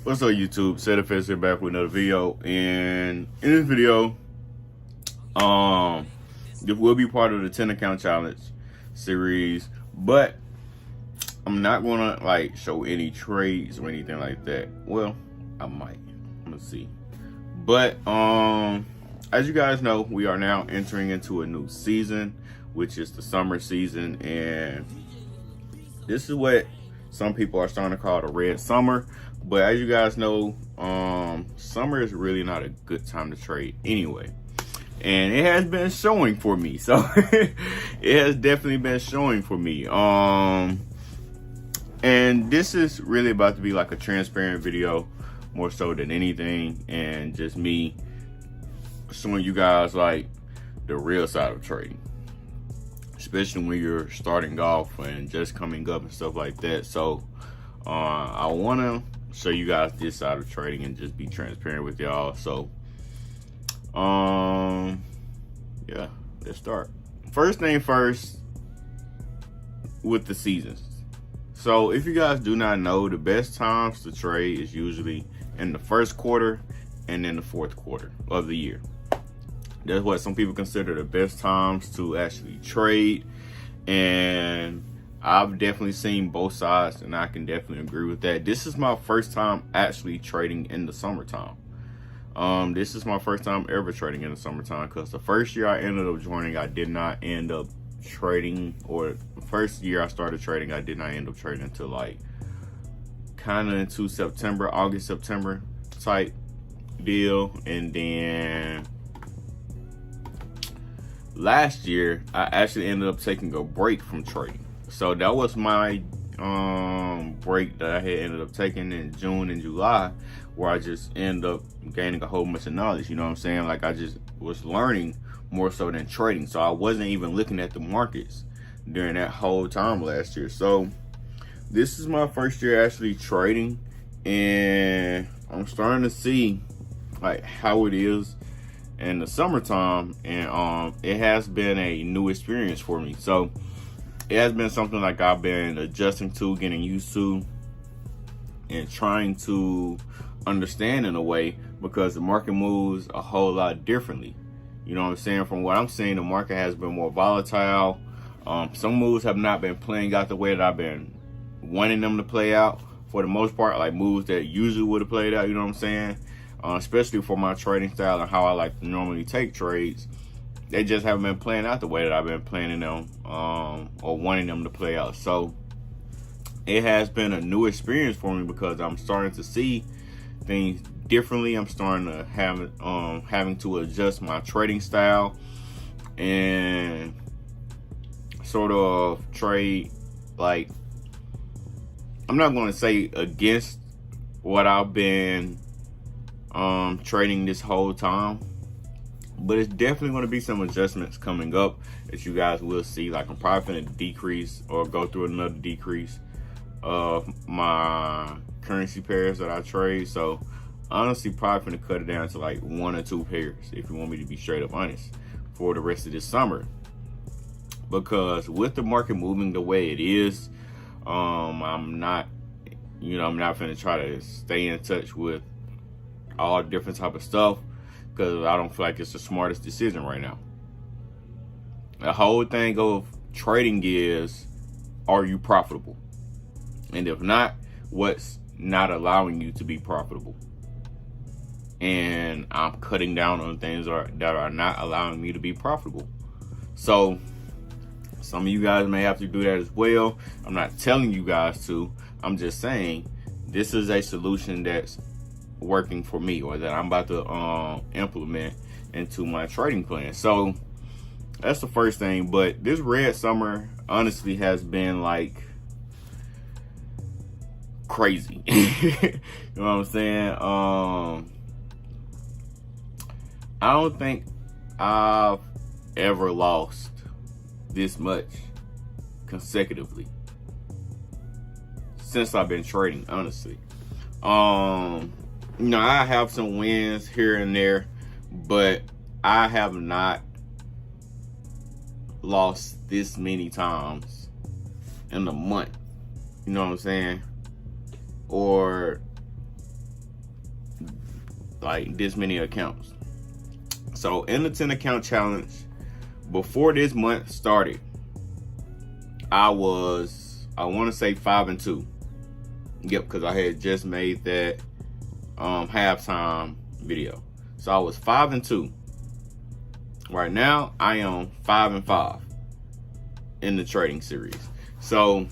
What's up, YouTube? CFX here, back with another video. And in this video, this will be part of the 10 account challenge series, but I'm not gonna like show any trades or anything like that. Well, I might. Let's see. But as you guys know, we are now entering into a new season, which is the summer season, and this is what some people are starting to call the red summer. But as you guys know, summer is really not a good time to trade anyway. And it has been showing for me. So it has definitely been showing for me. And this is really about to be like a transparent video, more so than anything. And just me showing you guys like the real side of trading, especially when you're starting off and just coming up and stuff like that. So I want to show you guys this side of trading and just be transparent with y'all. So yeah, let's start. First thing first, with the seasons. So if you guys do not know, the best times to trade is usually in the first quarter and in the fourth quarter of the year. That's what some people consider the best times to actually trade, and I've definitely seen both sides, and I can definitely agree with that. This is my first time actually trading in the summertime. This is my first time ever trading in the summertime, because the first year I ended up joining, I did not end up trading, or the first year I started trading, I did not end up trading until like kind of into September, August, September type deal. And then last year, I actually ended up taking a break from trading. So that was my break that I had ended up taking in June and July, where I just ended up gaining a whole bunch of knowledge. You know what I'm saying? Like, I just was learning more so than trading. So I wasn't even looking at the markets during that whole time last year. So this is my first year actually trading, and I'm starting to see like how it is in the summertime, and it has been a new experience for me. So it has been something like I've been adjusting to, getting used to, and trying to understand in a way, because the market moves a whole lot differently. You know what I'm saying? From what I'm seeing, the market has been more volatile. Some moves have not been playing out the way that I've been wanting them to play out, for the most part, like moves that usually would have played out. You know what I'm saying? Especially for my trading style and how I like to normally take trades. They just haven't been playing out the way that I've been planning them or wanting them to play out. So it has been a new experience for me, because I'm starting to see things differently. I'm starting to have having to adjust my trading style and sort of trade, like, I'm not going to say against what I've been trading this whole time, but it's definitely going to be some adjustments coming up that you guys will see. Like, I'm probably going to decrease or go through another decrease of my currency pairs that I trade. So honestly, probably going to cut it down to like 1 or 2 pairs, if you want me to be straight up honest, for the rest of this summer. Because with the market moving the way it is, I'm not going to try to stay in touch with all different type of stuff, because I don't feel like it's the smartest decision right now. The whole thing of trading is, are you profitable? And if not, what's not allowing you to be profitable? And I'm cutting down on things that are not allowing me to be profitable. So some of you guys may have to do that as well. I'm not telling you guys to. I'm just saying this is a solution that's working for me, or that I'm about to implement into my trading plan. So that's the first thing. But this red summer honestly has been like crazy. You know what I'm saying? I don't think I've ever lost this much consecutively since I've been trading, honestly. You know, I have some wins here and there, but I have not lost this many times in a month. You know what I'm saying? Or like this many accounts. So in the 10 account challenge, before this month started, I want to say 5-2. Yep, because I had just made that halftime video. So I was 5-2. Right now, I am 5-5 in the trading series. So,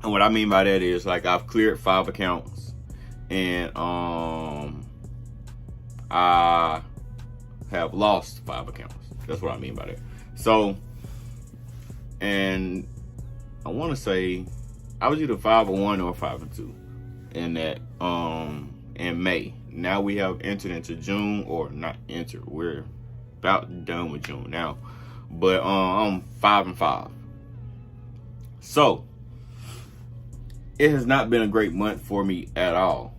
and what I mean by that is, like, I've cleared 5 accounts, and I have lost 5 accounts. That's what I mean by that. So, and I want to say I was either 5-1 or 5-2 in that in May. Now we have entered into June, or not entered. We're about done with June now, but I'm 5-5. So it has not been a great month for me at all.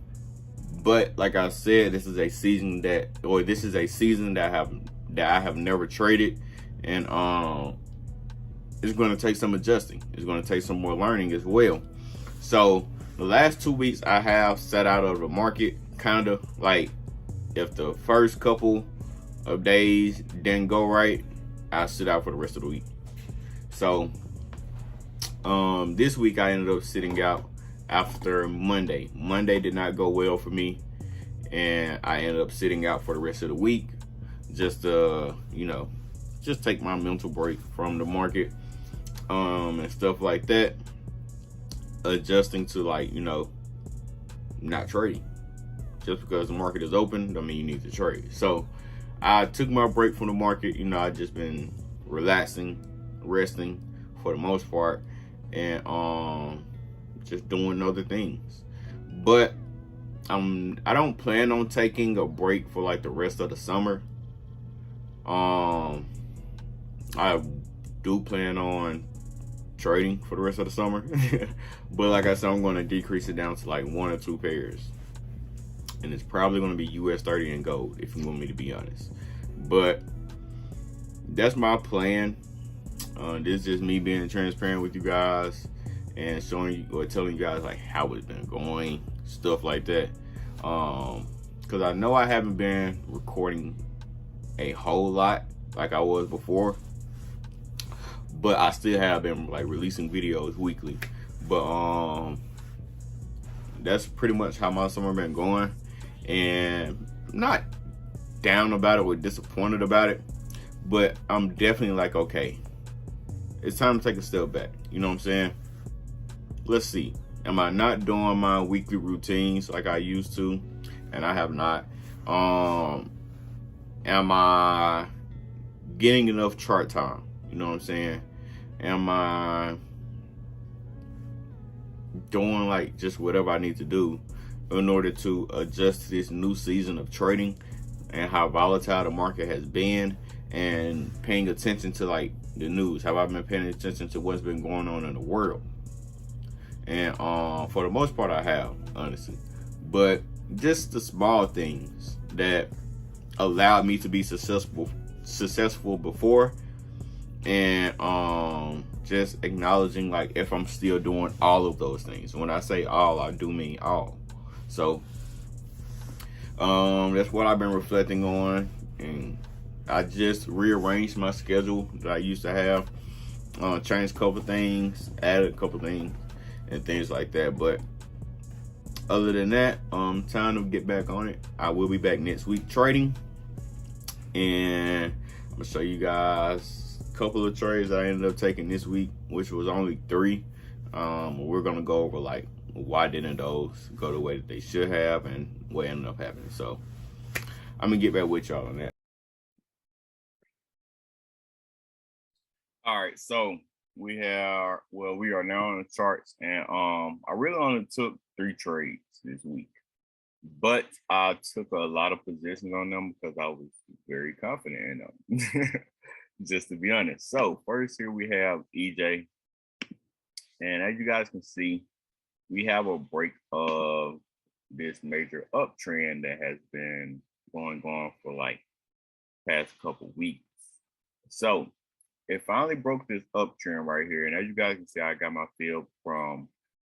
But like I said, this is a season that I have never traded, and it's going to take some adjusting. It's going to take some more learning as well. So the last 2 weeks I have sat out of the market, kind of like if the first couple of days didn't go right, I sit out for the rest of the week. So this week I ended up sitting out after Monday. Monday did not go well for me, and I ended up sitting out for the rest of the week, just to, just take my mental break from the market, and stuff like that, adjusting to, like, not trading. Just because the market is open don't mean you need to trade. So I took my break from the market. I just been relaxing, resting for the most part, and just doing other things. But I don't plan on taking a break for like the rest of the summer. I do plan on trading for the rest of the summer, but like I said, I'm going to decrease it down to like 1 or 2 pairs, and it's probably going to be US 30 and gold, if you want me to be honest. But that's my plan. This is just me being transparent with you guys and showing you or telling you guys like how it's been going, stuff like that. Because I know I haven't been recording a whole lot like I was before, but I still have been like releasing videos weekly. But that's pretty much how my summer been going, and I'm not down about it or disappointed about it, but I'm definitely like, okay, it's time to take a step back. You know what I'm saying? Let's see. Am I not doing my weekly routines like I used to? And I have not. Am I getting enough chart time? You know what I'm saying? Am I doing like just whatever I need to do in order to adjust to this new season of trading and how volatile the market has been, and paying attention to like the news? Have I been paying attention to what's been going on in the world? And for the most part, I have, honestly. But just the small things that allowed me to be successful before, and just acknowledging like if I'm still doing all of those things. When I say all, I do mean all. So that's what I've been reflecting on, and I just rearranged my schedule that I used to have, changed a couple things, added a couple things, and things like that. But other than that, time to get back on it. I will be back next week trading, and I'm gonna show you guys a couple of trades that I ended up taking this week, which was only 3. We're gonna go over like why didn't those go the way that they should have and what ended up happening. So I'm gonna get back with y'all on that. All right, so we are now on the charts, and I really only took 3 trades this week, but I took a lot of positions on them because I was very confident in them. Just to be honest. So first, here we have EJ, and as you guys can see, we have a break of this major uptrend that has been going on for like past couple weeks. So it finally broke this uptrend right here, and as you guys can see, I got my fill from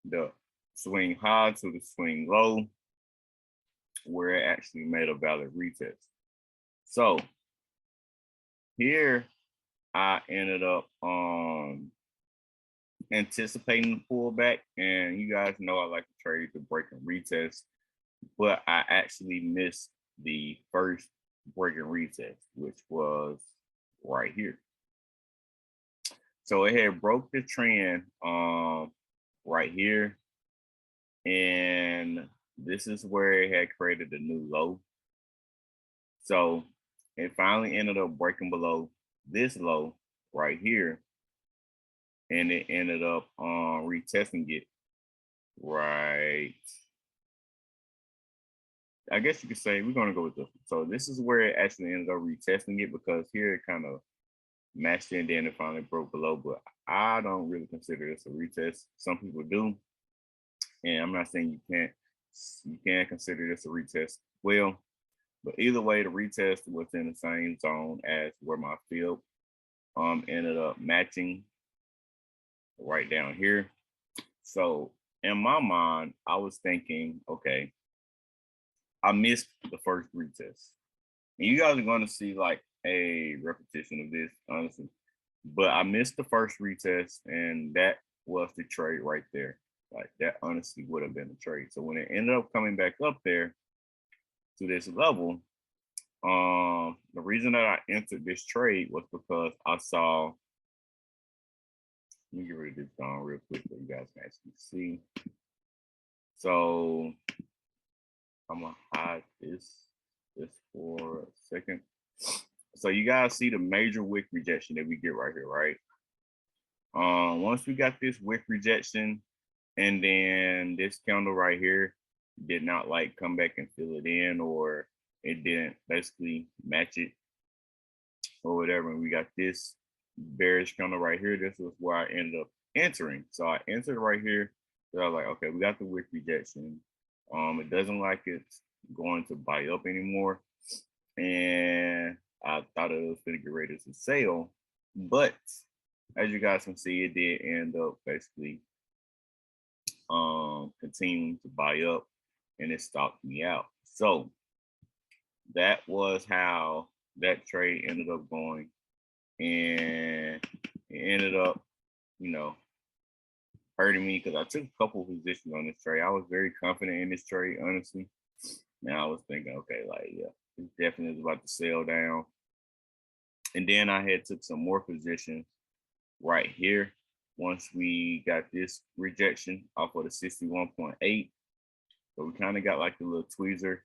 the swing high to the swing low, where it actually made a valid retest. So here I ended up anticipating the pullback, and you guys know I like to trade the break and retest, but I actually missed the first break and retest, which was right here. So it had broke the trend right here, and this is where it had created a new low. So it finally ended up breaking below this low right here, and it ended up retesting it right. I guess you could say we're gonna go with this. So this is where it actually ended up retesting it, because here it kind of matched it and then it finally broke below. But I don't really consider this a retest. Some people do, and I'm not saying you can't consider this a retest. Well, but either way, the retest was in the same zone as where my field ended up matching right down here. So in my mind, I was thinking, okay, I missed the first retest. And you guys are going to see like a repetition of this, honestly. But I missed the first retest, and that was the trade right there. Like that honestly would have been the trade. So when it ended up coming back up there to this level, the reason that I entered this trade was because I saw, let me get rid of this down real quick so you guys can actually see. So I'm gonna hide this for a second. So you guys see the major wick rejection that we get right here, right? Once we got this wick rejection, and then this candle right here did not like come back and fill it in, or it didn't basically match it or whatever. And we got this bearish candle right here. This was where I ended up entering. So I entered right here. So I was like, okay, we got the wick rejection. It doesn't like it's going to buy up anymore. And I thought it was going to get ready to sell. But as you guys can see, it did end up basically continuing to buy up, and it stopped me out. So that was how that trade ended up going, and it ended up, you know, hurting me because I took a couple of positions on this trade. I was very confident in this trade, honestly. Now I was thinking, okay, like, yeah, it definitely is about to sell down. And then I had took some more positions right here once we got this rejection off of the 61.8. So we kind of got like a little tweezer.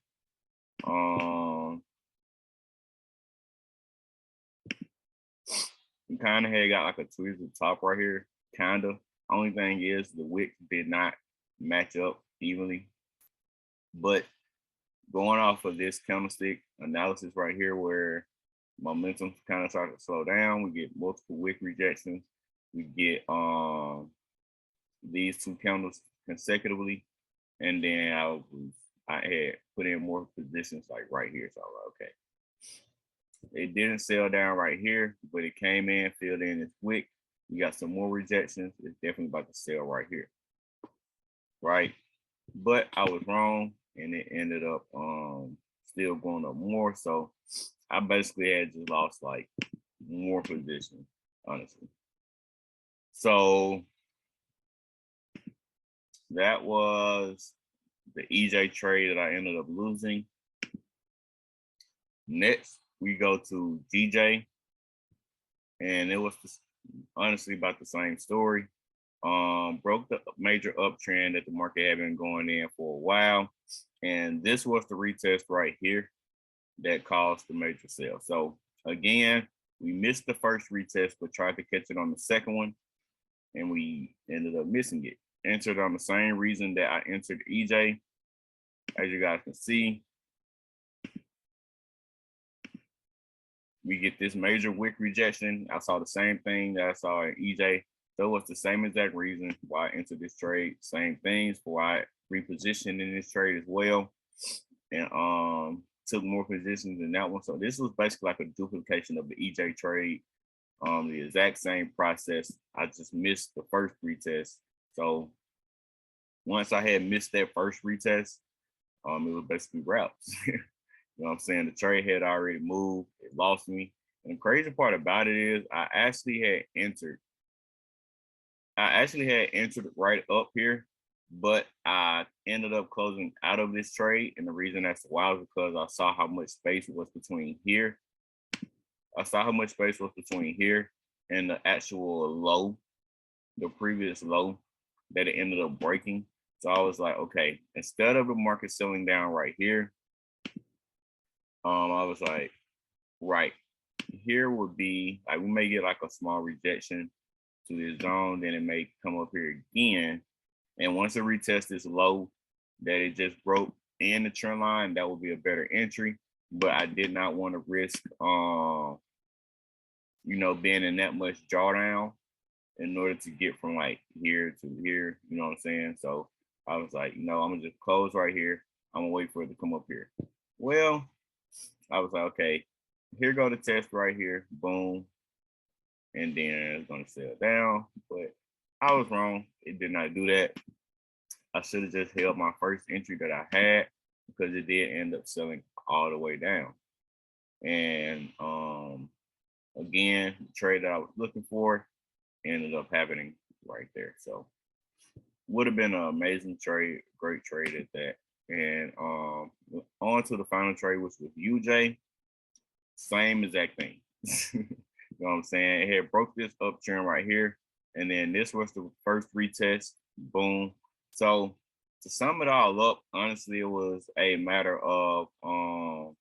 We kind of had got like a tweezer top right here, kind of. Only thing is the wick did not match up evenly. But going off of this candlestick analysis right here, where momentum kind of started to slow down, we get multiple wick rejections. We get these two candles consecutively, and then I had put in more positions like right here. So I was like, okay. It didn't sell down right here, but it came in, filled in its wick. We got some more rejections. It's definitely about to sell right here. Right. But I was wrong, and it ended up still going up more. So I basically had just lost like more position, honestly. So that was the EJ trade that I ended up losing. Next, we go to DJ, and it was honestly about the same story. Broke the major uptrend that the market had been going in for a while, and this was the retest right here that caused the major sell. So again, we missed the first retest, but tried to catch it on the second one, and we ended up missing it. Entered on the same reason that I entered EJ. As you guys can see, we get this major wick rejection. I saw the same thing that I saw in EJ. So it was the same exact reason why I entered this trade. Same things for why I repositioned in this trade as well. And took more positions in that one. So this was basically like a duplication of the EJ trade. The exact same process. I just missed the first retest. So once I had missed that first retest, It was basically routes. You know what I'm saying? The trade had already moved. It lost me. And the crazy part about it is I actually had entered right up here, but I ended up closing out of this trade. And the reason that's why was because I saw how much space was between here. I saw how much space was between here and the actual low, the previous low that it ended up breaking. So I was like, okay, instead of the market selling down right here, I was like, right here would be like we may get like a small rejection to this zone, then it may come up here again. And once it retests this low that it just broke in the trend line, that would be a better entry. But I did not want to risk being in that much drawdown in order to get from like here to here, you know what I'm saying? So I was like, I'm gonna just close right here. I'm gonna wait for it to come up here. Well, I was like, okay, here go the test right here, boom, and then it's gonna sell down. But I was wrong. It did not do that. I should have just held my first entry that I had because it did end up selling all the way down. And again, the trade that I was looking for ended up happening right there. So would have been an amazing trade, great trade at that. And on to the final trade, which was UJ. Same exact thing. You know what I'm saying? It had broke this uptrend right here. And then this was the first retest. Boom. So to sum it all up, honestly, it was a matter of one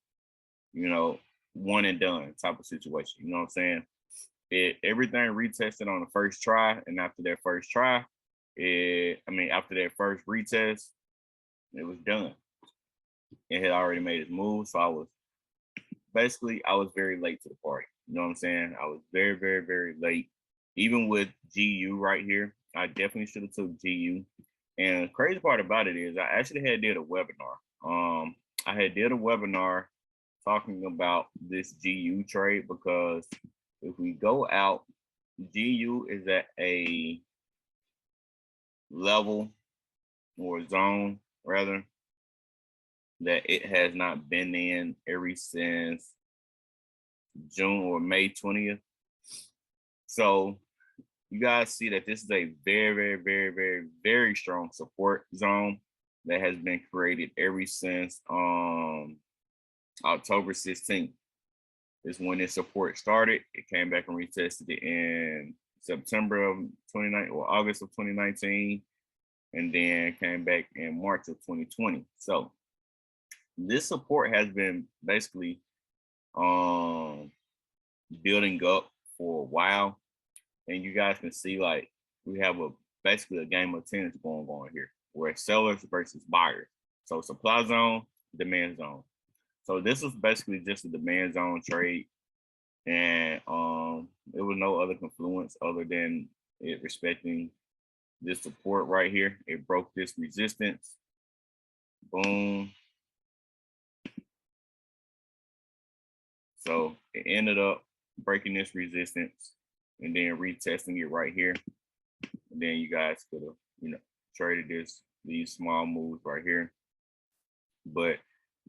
and done type of situation. You know what I'm saying? Everything retested on the first try, and after that first try, after that first retest, it was done. It had already made its move, so I was very late to the party. You know what I'm saying? I was very, very, very late. Even with GU right here, I definitely should have took GU. And the crazy part about it is I actually had did a webinar. I had did a webinar talking about this GU trade because if we go out, GU is at a level or zone rather that it has not been in ever since June or May 20th. So you guys see that this is a very, very, very, very, very strong support zone that has been created ever since October 16th. Is when this support started. It came back and retested it in September of 2019 or August of 2019, and then came back in March of 2020. So this support has been basically building up for a while, and you guys can see like we have basically a game of tennis going on here, where sellers versus buyers. So supply zone, demand zone. So this was basically just a demand zone trade, and there was no other confluence other than it respecting this support right here. It broke this resistance. Boom. So it ended up breaking this resistance and then retesting it right here. And then you guys could have, traded these small moves right here. But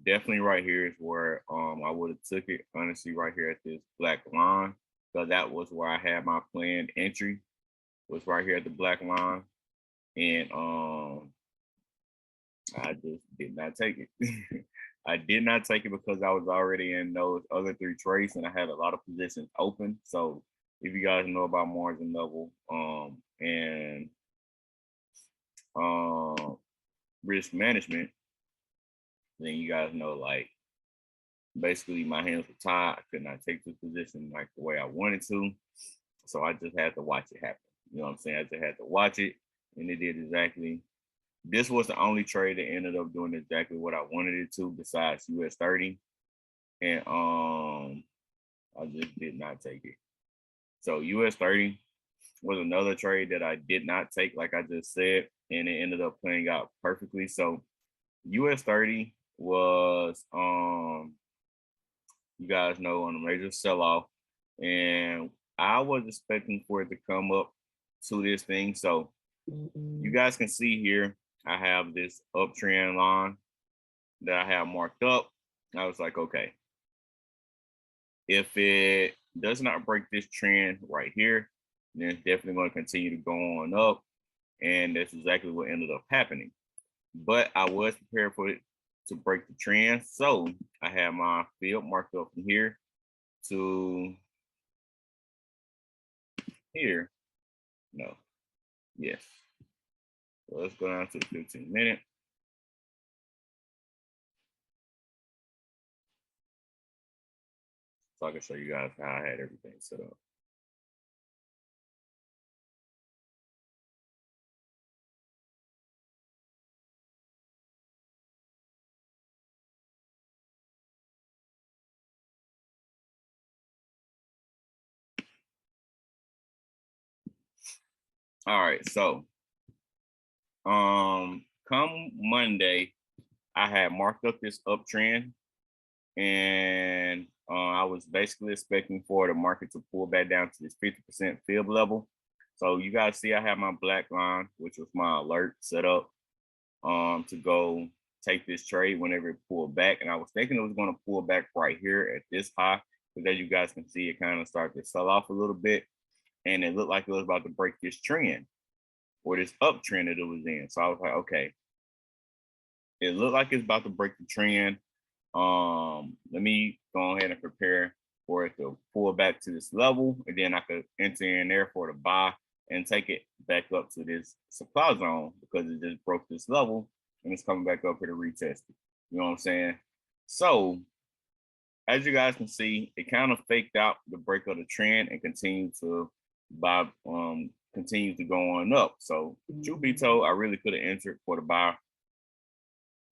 definitely right here is where I would have took it, honestly, right here at this black line. So that was where I had my planned entry, was right here at the black line. And I just did not take it. I did not take it because I was already in those other three trades and I had a lot of positions open. So if you guys know about margin level and risk management, then you guys know like basically my hands were tied. I could not take this position like the way I wanted to. So I just had to watch it happen. You know what I'm saying? I just had to watch it, and it did exactly. This was the only trade that ended up doing exactly what I wanted it to, besides US 30. And I just did not take it. So US 30 was another trade that I did not take, like I just said, and it ended up playing out perfectly. So US 30 was you guys know, on a major sell-off, and I was expecting for it to come up to this thing. So you guys can see here, I have this uptrend line that I have marked up. I was like, okay, if it does not break this trend right here, then it's definitely going to continue to go on up. And that's exactly what ended up happening. But I was prepared for it to break the trend. So I have my field marked up from here to here. No, yes. So let's go down to the 15-minute. So I can show you guys how I had everything set up. All right, so come Monday, I had marked up this uptrend, and I was basically expecting for the market to pull back down to this 50% fib level. So you guys see I have my black line, which was my alert set up to go take this trade whenever it pulled back. And I was thinking it was going to pull back right here at this high, because as you guys can see, it kind of started to sell off a little bit, and it looked like it was about to break this trend or this uptrend that it was in. So I was like, okay, it looked like it's about to break the trend. Let me go ahead and prepare for it to pull back to this level, and then I could enter in there for the buy and take it back up to this supply zone, because it just broke this level and it's coming back up here to retest it. You know what I'm saying? So as you guys can see, it kind of faked out the break of the trend and continued to buy, continue to go on up. So truth be told, I really could have entered for the buy,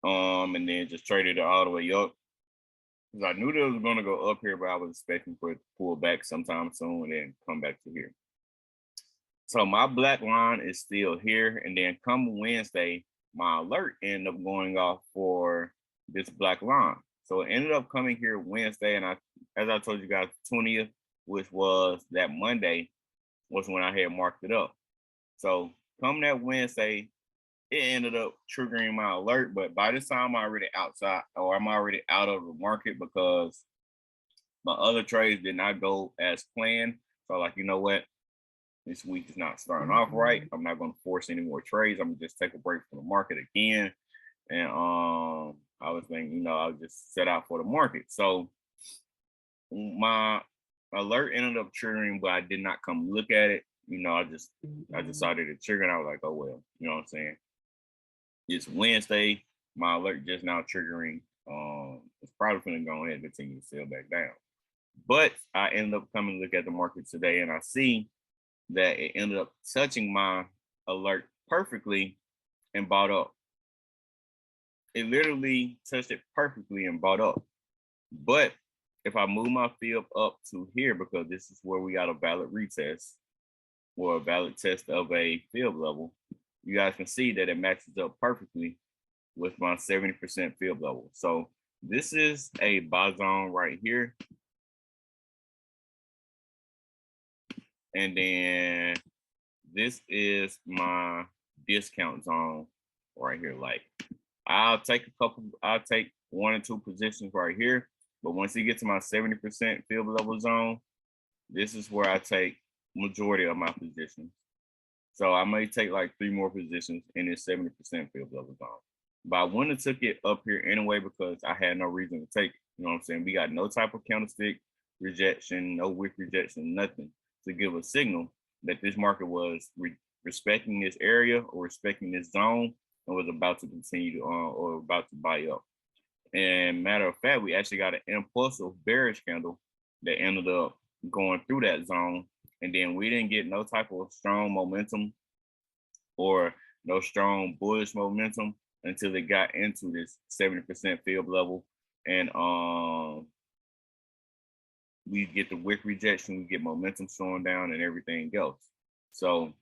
and then just traded it all the way up, because I knew that it was going to go up here, but I was expecting for it to pull back sometime soon and then come back to here. So my black line is still here, and then come Wednesday, my alert ended up going off for this black line. So it ended up coming here Wednesday, and as I told you guys, 20th, which was that Monday, was when I had marked it up. So come that Wednesday, it ended up triggering my alert, but by this time I'm already outside, or I'm already out of the market, because my other trades did not go as planned. So like, you know what? This week is not starting off right. I'm not going to force any more trades. I'm gonna just take a break from the market again. And I was thinking, I'll just set out for the market. So my alert ended up triggering, but I did not come look at it. I decided to trigger, and I was like, oh well, you know what I'm saying? It's Wednesday. My alert just now triggering. It's probably going to go ahead and continue to sell back down. But I ended up coming to look at the market today, and I see that it ended up touching my alert perfectly and bought up. It literally touched it perfectly and bought up. But if I move my fib up to here, because this is where we got a valid retest or a valid test of a fib level, you guys can see that it matches up perfectly with my 70% fib level. So this is a buy zone right here. And then this is my discount zone right here. Like I'll take 1 or 2 positions right here. But once you get to my 70% fib level zone, this is where I take majority of my positions. So I may take like 3 more positions in this 70% fib level zone. But I wouldn't have took it up here anyway, because I had no reason to take it. You know what I'm saying? We got no type of candlestick rejection, no wick rejection, nothing to give a signal that this market was respecting this area or respecting this zone and was about to continue to or about to buy up. And matter of fact, we actually got an impulsive bearish candle that ended up going through that zone, and then we didn't get no type of strong momentum or no strong bullish momentum until it got into this 70% fib level, and we get the wick rejection, we get momentum slowing down and everything else. So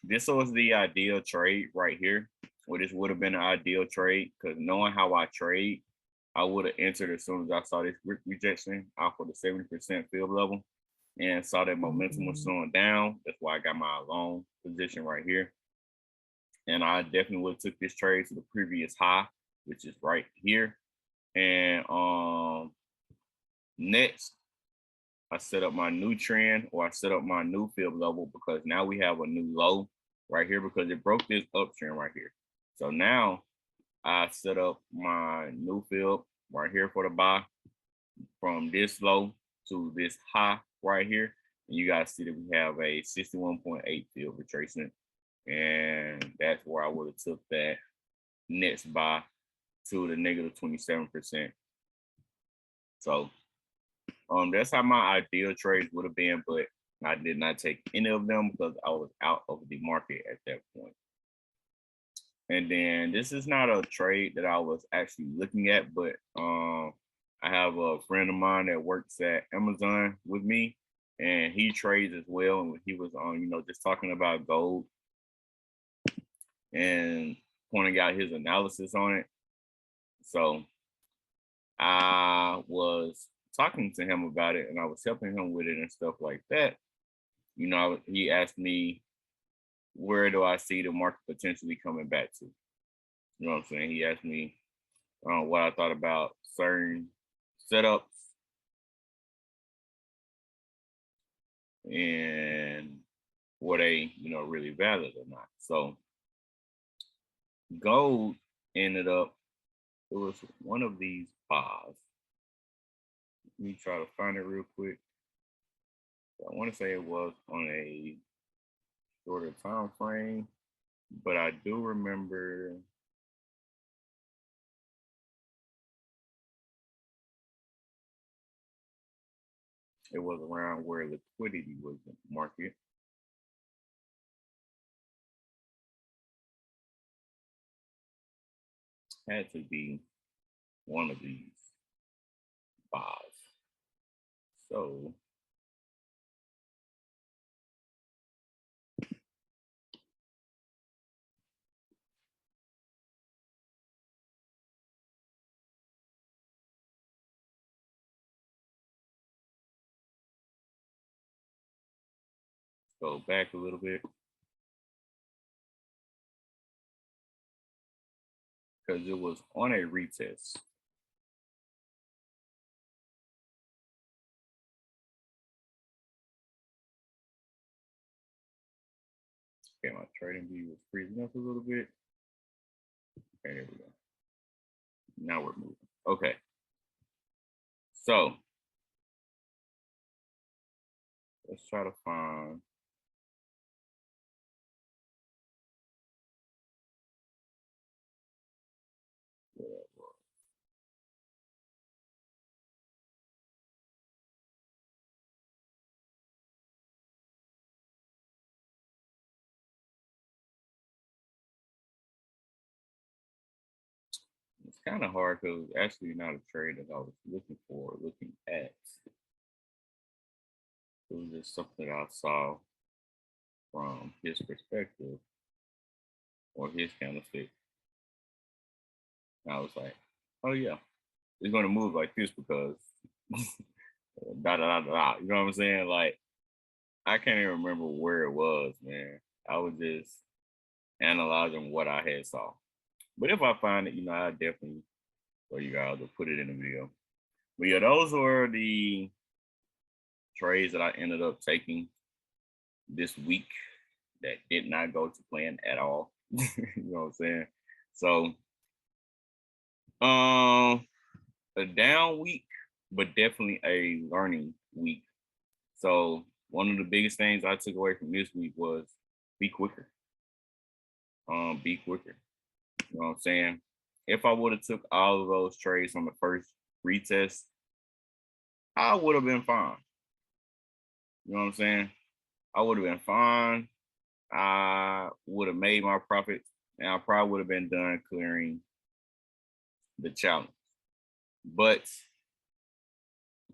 this was the ideal trade right here. Well, this would have been an ideal trade, because knowing how I trade, I would have entered as soon as I saw this wick rejection off of the 70% fib level and saw that momentum was slowing down. That's why I got my long position right here. and I definitely would have took this trade to the previous high, which is right here. And next, I set up my new trend, or I set up my new fib level, because now we have a new low right here because it broke this uptrend right here. So now I set up my new fib right here for the buy from this low to this high right here. And you guys see that we have a 61.8 field retracement. And that's where I would have took that next buy to the negative 27%. So that's how my ideal trades would have been, but I did not take any of them because I was out of the market at that point. And then this is not a trade that I was actually looking at, but I have a friend of mine that works at Amazon with me, and he trades as well. And he was on, just talking about gold and pointing out his analysis on it. So I was talking to him about it, and I was helping him with it and stuff like that. He asked me, where do I see the market potentially coming back to? You know what I'm saying? He asked me what I thought about certain setups and were they, really valid or not. So gold ended up, it was one of these buys. Let me try to find it real quick. I want to say it was on a shorter time frame, but I do remember it was around where liquidity was in the market. Had to be one of these buys. So go back a little bit, because it was on a retest. Okay, my trading view was freezing up a little bit. Okay, there we go. Now we're moving. Okay. So let's try to find where that was. It's kind of hard because it's actually not a trade that I was looking at. It was just something I saw from his perspective or his candlestick. And I was like, oh yeah, it's going to move like this because da da da da. You know what I'm saying? Like, I can't even remember where it was, man. I was just analyzing what I had saw. But if I find it, I definitely for you guys to put it in the video. But yeah, those were the trades that I ended up taking this week that did not go to plan at all. You know what I'm saying? So a down week, but definitely a learning week. So one of the biggest things I took away from this week was be quicker. Be quicker. You know what I'm saying? If I would have took all of those trades on the first retest, I would have been fine. You know what I'm saying? I would have been fine. I would have made my profits, and I probably would have been done clearing the challenge. But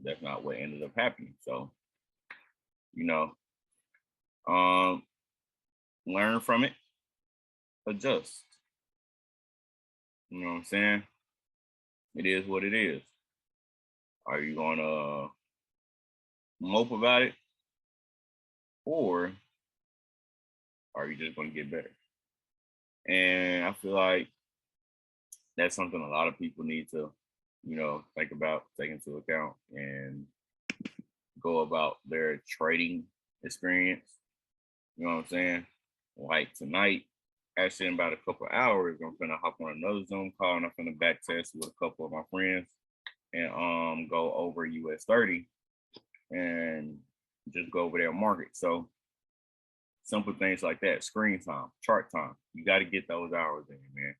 that's not what ended up happening. So, learn from it, adjust. You know what I'm saying? It is what it is. Are you gonna mope about it, or are you just gonna get better? And I feel like that's something a lot of people need to, think about, take into account, and go about their trading experience. You know what I'm saying? Like tonight, actually in about a couple of hours, I'm gonna hop on another Zoom call and I'm gonna back test with a couple of my friends and go over US 30 and just go over their market. So simple things like that, screen time, chart time. You got to get those hours in, man.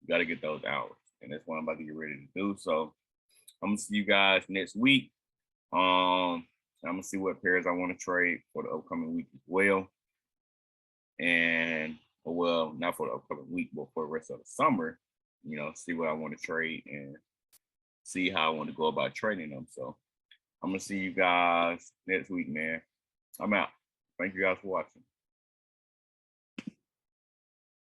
You got to get those hours. And that's what I'm about to get ready to do. So I'm gonna see you guys next week. I'm gonna see what pairs I want to trade for the upcoming week as well. And well, not for the upcoming week, but for the rest of the summer, see what I want to trade and see how I want to go about trading them. So I'm gonna see you guys next week, man. I'm out. Thank you guys for watching.